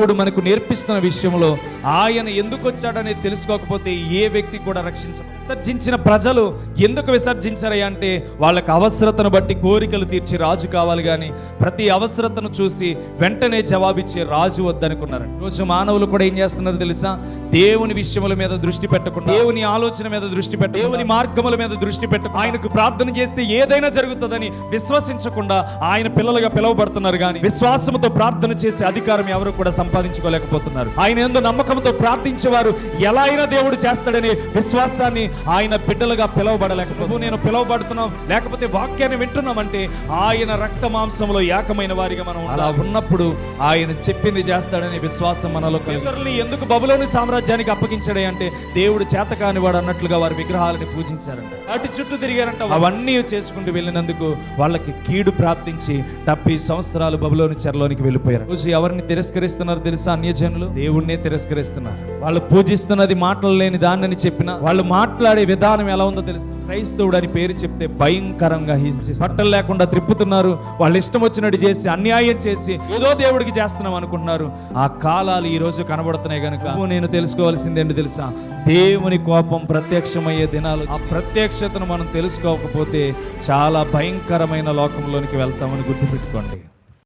దేవుడు మనకు నేర్పిస్తున్న విషయంలో ఆయన ఎందుకు వచ్చాడనేది తెలుసుకోకపోతే ఏ వ్యక్తి కూడా విసర్జించిన ప్రజలు ఎందుకు విసర్జించారయ్యా అంటే వాళ్ళకి అవసరతను బట్టి కోరికలు తీర్చి రాజు కావాలి కానీ ప్రతి అవసరతను చూసి వెంటనే జవాబిచ్చే రాజు వద్దనుకున్నారు. రోజు మానవులు కూడా ఏం చేస్తున్నారు తెలుసా? దేవుని విషయముల మీద దృష్టి పెట్టకుండా, దేవుని ఆలోచన మీద దృష్టి పెట్ట, దేవుని మార్గముల మీద దృష్టి పెట్ట, ఆయనకు ప్రార్థన చేస్తే ఏదైనా జరుగుతుందని విశ్వసించకుండా ఆయన పిల్లలుగా పిలువబడుతున్నారు. కానీ విశ్వాసంతో ప్రార్థన చేసే అధికారం ఎవరు కూడా సంపాదించుకోలేకపోతున్నారు. ఆయన యందు నమ్మకంతో ప్రార్థించేవారు ఎలా అయినా దేవుడు చేస్తాడనే విశ్వాసాన్ని ఆయన బిడ్డలుగా పిలువబడలేకపోతే, నేను పిలువబడుతున్నాం లేకపోతే వాక్యాన్ని వింటున్నామంటే ఆయన రక్త మాంసంలో ఏకమైన వారిగా మనం అలా ఉన్నప్పుడు ఆయన చెప్పింది చేస్తాడనే విశ్వాసం మనలో కలిగి, ఎందుకు బబులోను సామ్రాజ్యానికి అప్పగించాడే అంటే దేవుడు చేతకాని వాడు అన్నట్లుగా వారి విగ్రహాలను పూజించారంట, వాటి చుట్టూ తిరిగారంట. అవన్నీ చేసుకుంటూ వెళ్ళినందుకు వాళ్ళకి కీడు ప్రాప్తించి 70 సంవత్సరాలు బబులోను చెరలోనికి వెళ్ళిపోయారు. రోజు ఎవరిని తిరస్కరిస్తున్నారు తెలుసా? అన్యజనులు దేవుణ్ణే తిరస్కరిస్తున్నారు. వాళ్ళు పూజిస్తున్నది మాటలు లేని దాన్ని చెప్పినా, వాళ్ళు మాట్లాడే విధానం ఎలా ఉందో తెలుసు. క్రైస్తవుడు అని పేరు చెప్తే భయంకరంగా హింసిస్తారు, బట్టలు లేకుండా త్రిప్పుతున్నారు, వాళ్ళు ఇష్టం వచ్చినట్టు చేసి అన్యాయం చేసి ఏదో దేవుడికి చేస్తున్నాం అనుకుంటున్నారు. ఆ కాలాలు ఈ రోజు కనబడుతున్నాయి కనుక నేను తెలుసుకోవాల్సింది ఏంటి తెలుసా? దేవుని కోపం ప్రత్యక్షమయ్యే దినాలు. ఆ ప్రత్యక్షతను మనం తెలుసుకోకపోతే చాలా భయంకరమైన లోకంలోనికి వెళ్తామని గుర్తుపెట్టుకోండి.